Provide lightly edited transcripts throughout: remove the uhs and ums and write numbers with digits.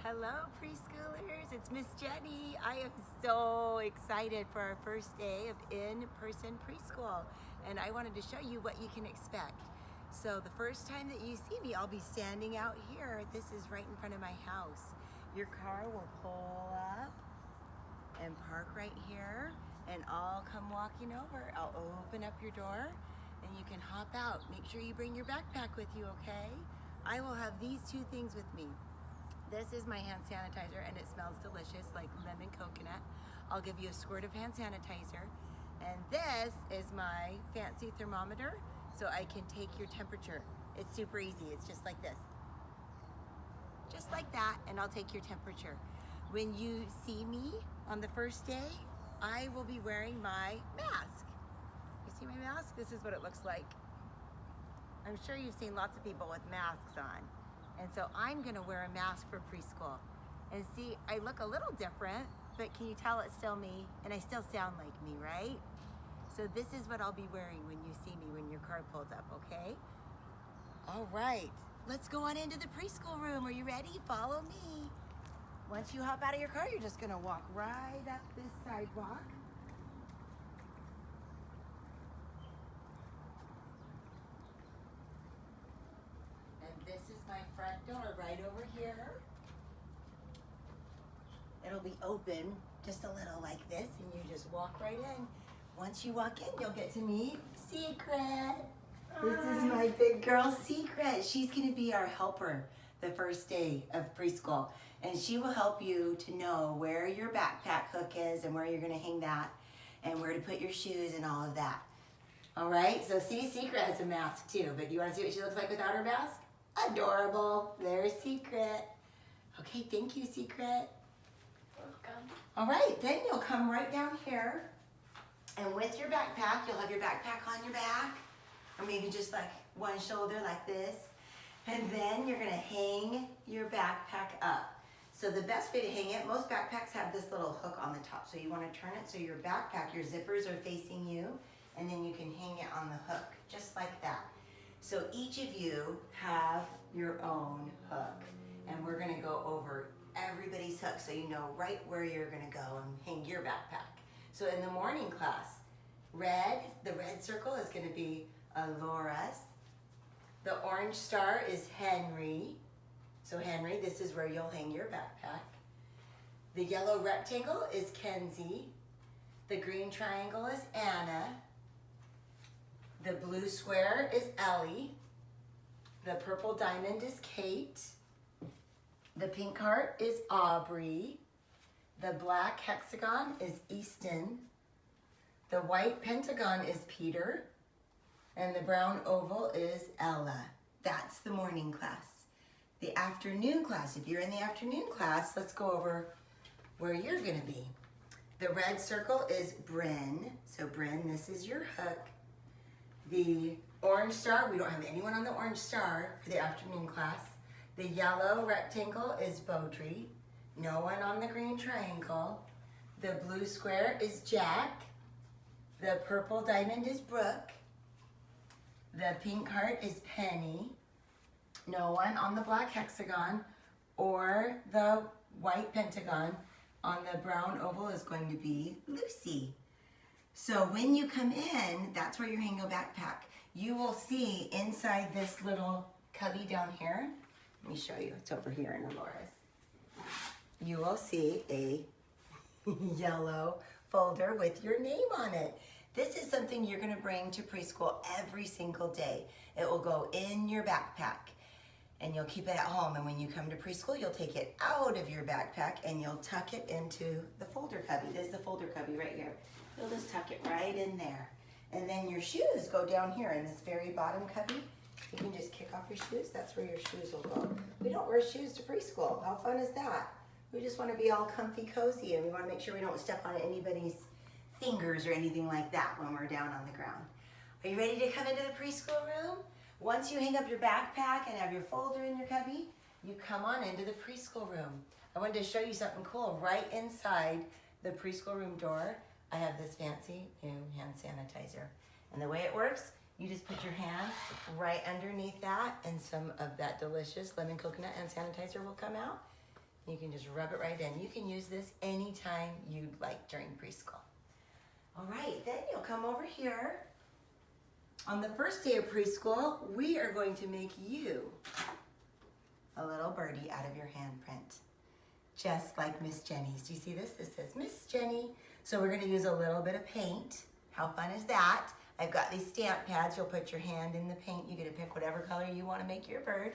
Hello preschoolers, it's Miss Jenny. I am so excited for our first day of in-person preschool, and I wanted to show you what you can expect. So the first time that you see me, I'll be standing out here. This is right in front of my house. Your car will pull up and park right here, and I'll come walking over. I'll open up your door and you can hop out. Make sure you bring your backpack with you, okay? I will have these two things with me. This is my hand sanitizer and it smells delicious like lemon coconut. I'll give you a squirt of hand sanitizer. And this is my fancy thermometer so I can take your temperature. It's super easy, it's just like this. Just like that, and I'll take your temperature. When you see me on the first day, I will be wearing my mask. You see my mask? This is what it looks like. I'm sure you've seen lots of people with masks on. And so I'm gonna wear a mask for preschool. And see, I look a little different, but can you tell it's still me? And I still sound like me, right? So this is what I'll be wearing when you see me when your car pulls up, okay? All right, let's go on into the preschool room. Are you ready? Follow me. Once you hop out of your car, you're just gonna walk right up this sidewalk. This is my front door right over here. It'll be open just a little like this and you just walk right in. Once you walk in, you'll get to meet Secret. This is my big girl, Secret. She's gonna be our helper the first day of preschool. And she will help you to know where your backpack hook is and where you're gonna hang that and where to put your shoes and all of that. All right, so see, Secret has a mask too, but you wanna see what she looks like without her mask? Adorable. There's Secret. Okay, thank you, Secret. Welcome. All right, then you'll come right down here, and with your backpack, you'll have your backpack on your back, or maybe just like one shoulder like this, and then you're gonna hang your backpack up. So the best way to hang it, most backpacks have this little hook on the top, so you wanna turn it so your backpack, your zippers are facing you, and then you can hang it on the hook, just like that. So each of you have your own hook, and we're gonna go over everybody's hook so you know right where you're gonna go and hang your backpack. So in the morning class, the red circle is gonna be Laura's. The orange star is Henry. So Henry, this is where you'll hang your backpack. The yellow rectangle is Kenzie. The green triangle is Anna. The blue square is Ellie. The purple diamond is Kate. The pink heart is Aubrey. The black hexagon is Easton. The white pentagon is Peter. And the brown oval is Ella. That's the morning class. The afternoon class, if you're in the afternoon class, let's go over where you're gonna be. The red circle is Bryn. So Bryn, this is your hook. The orange star, we don't have anyone on the orange star for the afternoon class. The yellow rectangle is Beaudry. No one on the green triangle. The blue square is Jack. The purple diamond is Brooke. The pink heart is Penny. No one on the black hexagon or the white pentagon. On the brown oval is going to be Lucy. So when you come in, that's where you're hanging your backpack. You will see inside this little cubby down here, let me show you, it's over here in Alora's. You will see a yellow folder with your name on it. This is something you're gonna bring to preschool every single day. It will go in your backpack and you'll keep it at home. And when you come to preschool, you'll take it out of your backpack and you'll tuck it into the folder cubby. This is the folder cubby right here. You'll just tuck it right in there. And then your shoes go down here in this very bottom cubby. You can just kick off your shoes. That's where your shoes will go. We don't wear shoes to preschool. How fun is that? We just want to be all comfy cozy and we want to make sure we don't step on anybody's fingers or anything like that when we're down on the ground. Are you ready to come into the preschool room? Once you hang up your backpack and have your folder in your cubby, you come on into the preschool room. I wanted to show you something cool. Right inside the preschool room door, I have this fancy new hand sanitizer. And the way it works, you just put your hand right underneath that and some of that delicious lemon coconut hand sanitizer will come out. You can just rub it right in. You can use this anytime you'd like during preschool. All right, then you'll come over here. On the first day of preschool, we are going to make you a little birdie out of your handprint, just like Miss Jenny's. Do you see this? This says Miss Jenny. So we're gonna use a little bit of paint. How fun is that? I've got these stamp pads. You'll put your hand in the paint. You get to pick whatever color you want to make your bird.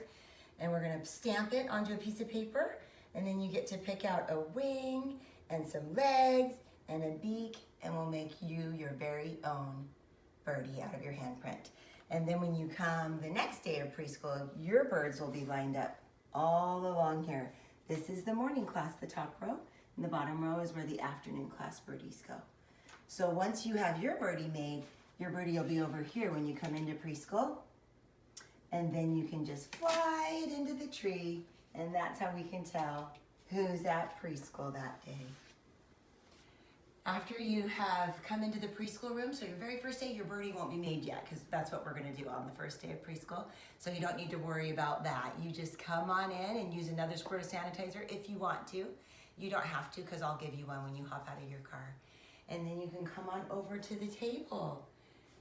And we're gonna stamp it onto a piece of paper. And then you get to pick out a wing and some legs and a beak, and we'll make you your very own birdie out of your handprint. And then when you come the next day of preschool, your birds will be lined up all along here. This is the morning class, the top row, and the bottom row is where the afternoon class birdies go. So once you have your birdie made, your birdie will be over here when you come into preschool. And then you can just fly it into the tree, and that's how we can tell who's at preschool that day. After you have come into the preschool room, so your very first day, your birdie won't be made yet, because that's what we're gonna do on the first day of preschool. So you don't need to worry about that. You just come on in and use another squirt of sanitizer if you want to. You don't have to, because I'll give you one when you hop out of your car. And then you can come on over to the table.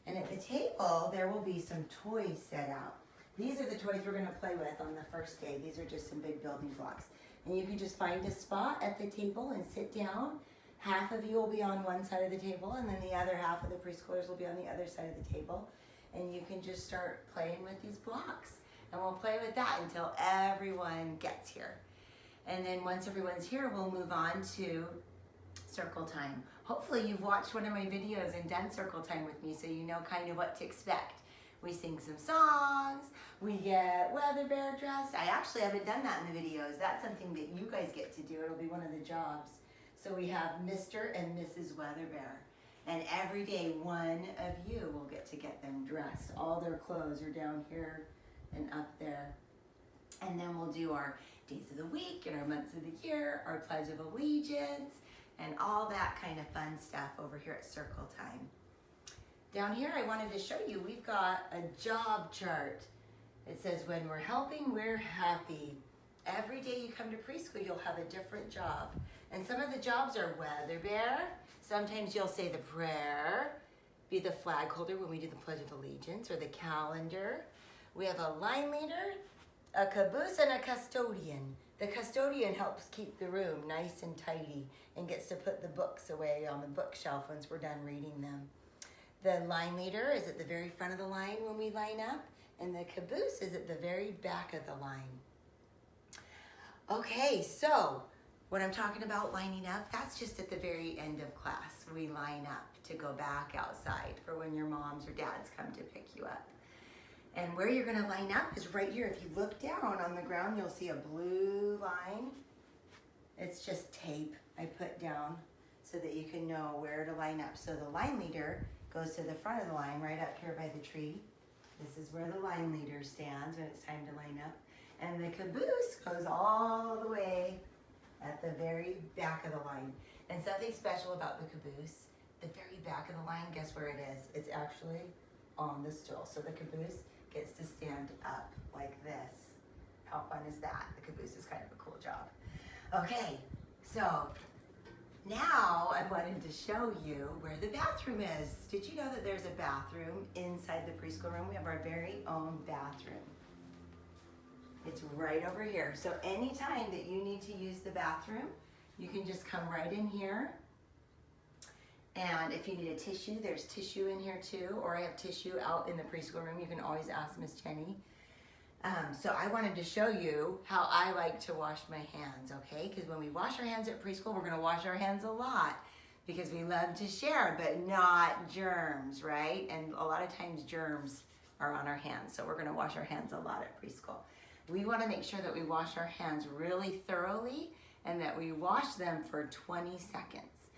And at the table, there will be some toys set out. These are the toys we're gonna play with on the first day. These are just some big building blocks. And you can just find a spot at the table and sit down. Half of you will be on one side of the table, and then the other half of the preschoolers will be on the other side of the table. And you can just start playing with these blocks. And we'll play with that until everyone gets here. And then once everyone's here, we'll move on to circle time. Hopefully you've watched one of my videos and done circle time with me, so you know kind of what to expect. We sing some songs, we get Weather Bear dressed. I actually haven't done that in the videos. That's something that you guys get to do. It'll be one of the jobs. So we have Mr. and Mrs. Weather Bear. And every day, one of you will get to get them dressed. All their clothes are down here and up there. And then we'll do our days of the week and our months of the year, our Pledge of Allegiance, and all that kind of fun stuff over here at Circle Time. Down here, I wanted to show you, we've got a job chart. It says, when we're helping, we're happy. Every day you come to preschool, you'll have a different job. And some of the jobs are Weather Bear. Sometimes you'll say the prayer, be the flag holder when we do the Pledge of Allegiance, or the calendar. We have a line leader, a caboose, and a custodian. The custodian helps keep the room nice and tidy and gets to put the books away on the bookshelf once we're done reading them. The line leader is at the very front of the line when we line up, and the caboose is at the very back of the line. Okay, so when I'm talking about lining up, that's just at the very end of class. We line up to go back outside for when your moms or dads come to pick you up. And where you're gonna line up is right here. If you look down on the ground, you'll see a blue line. It's just tape I put down so that you can know where to line up. So the line leader goes to the front of the line, right up here by the tree. This is where the line leader stands when it's time to line up. And the caboose goes all the way at the very back of the line. And something special about the caboose, the very back of the line, guess where it is? It's actually on the stool. So the caboose gets to stand up like this. How fun is that? The caboose is kind of a cool job. Okay, so now I wanted to show you where the bathroom is. Did you know that there's a bathroom inside the preschool room? We have our very own bathroom. It's right over here. So anytime that you need to use the bathroom, you can just come right in here. And if you need a tissue, there's tissue in here too, or I have tissue out in the preschool room. You can always ask Miss Jenny. So I wanted to show you how I like to wash my hands, okay? Because when we wash our hands at preschool, we're gonna wash our hands a lot because we love to share, but not germs, right? And a lot of times germs are on our hands, so we're gonna wash our hands a lot at preschool. We wanna make sure that we wash our hands really thoroughly and that we wash them for 20 seconds.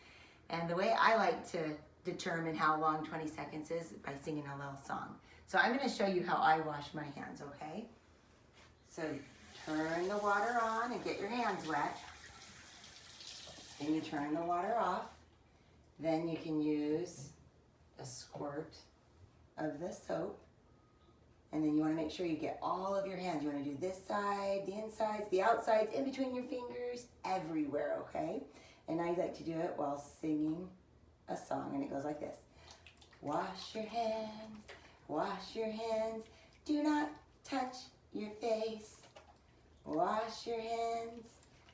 And the way I like to determine how long 20 seconds is by singing a little song. So I'm gonna show you how I wash my hands, okay? So turn the water on and get your hands wet. Then you turn the water off. Then you can use a squirt of the soap And then you want to make sure you get all of your hands. You want to do this side, the insides, the outsides, in between your fingers, everywhere, okay? And I like to do it while singing a song, and it goes like this. Wash your hands, wash your hands, do not touch your face. Wash your hands,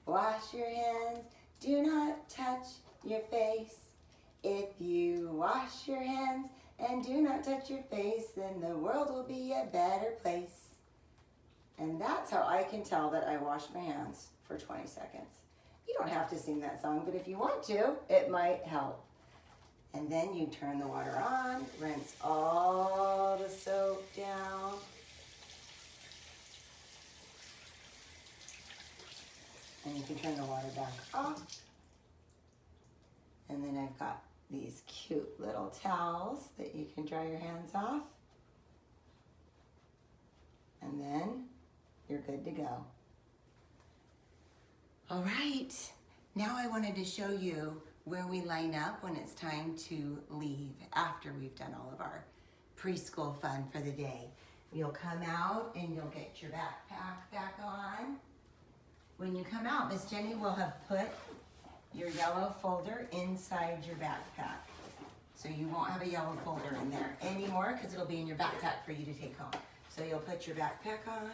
wash your hands, do not touch your face. If you wash your hands and do not touch your face, then the world will be a better place. And that's how I can tell that I washed my hands for 20 seconds. You don't have to sing that song, but if you want to, it might help. And then you turn the water on, rinse all the soap down. And you can turn the water back off. And then I've got these cute little towels that you can dry your hands off. And then you're good to go. All right, now I wanted to show you where we line up when it's time to leave after we've done all of our preschool fun for the day. You'll come out and you'll get your backpack back on. When you come out, Miss Jenny will have put your yellow folder inside your backpack. So you won't have a yellow folder in there anymore because it'll be in your backpack for you to take home. So you'll put your backpack on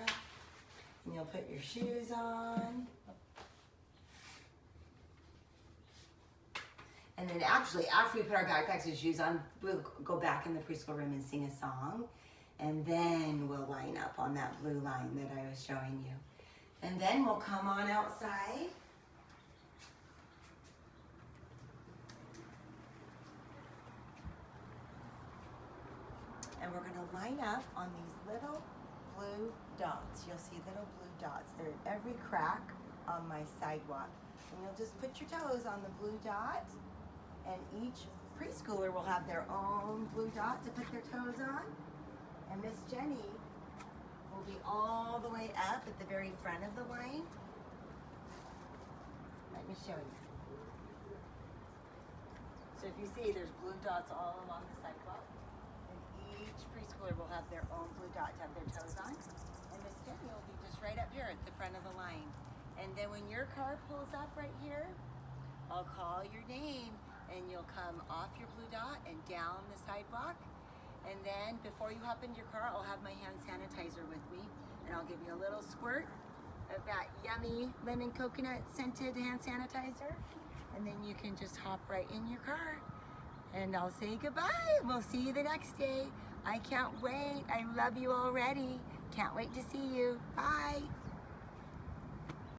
and you'll put your shoes on. And then actually, after we put our backpacks and shoes on, we'll go back in the preschool room and sing a song. And then we'll line up on that blue line that I was showing you. And then we'll come on outside. And we're gonna line up on these little blue dots. You'll see little blue dots. They're in every crack on my sidewalk. And you'll just put your toes on the blue dot, and each preschooler will have their own blue dot to put their toes on. And Miss Jenny will be all the way up at the very front of the line. Let me show you. So if you see, there's blue dots all along the sidewalk. And each preschooler will have their own blue dot to have their toes on. And Miss Jenny will be just right up here at the front of the line. And then when your car pulls up right here, I'll call your name and you'll come off your blue dot and down the sidewalk. And then before you hop into your car, I'll have my hand sanitizer with me, and I'll give you a little squirt of that yummy lemon coconut scented hand sanitizer. And then you can just hop right in your car. And I'll say goodbye. We'll see you the next day. I can't wait. I love you already. Can't wait to see you. Bye.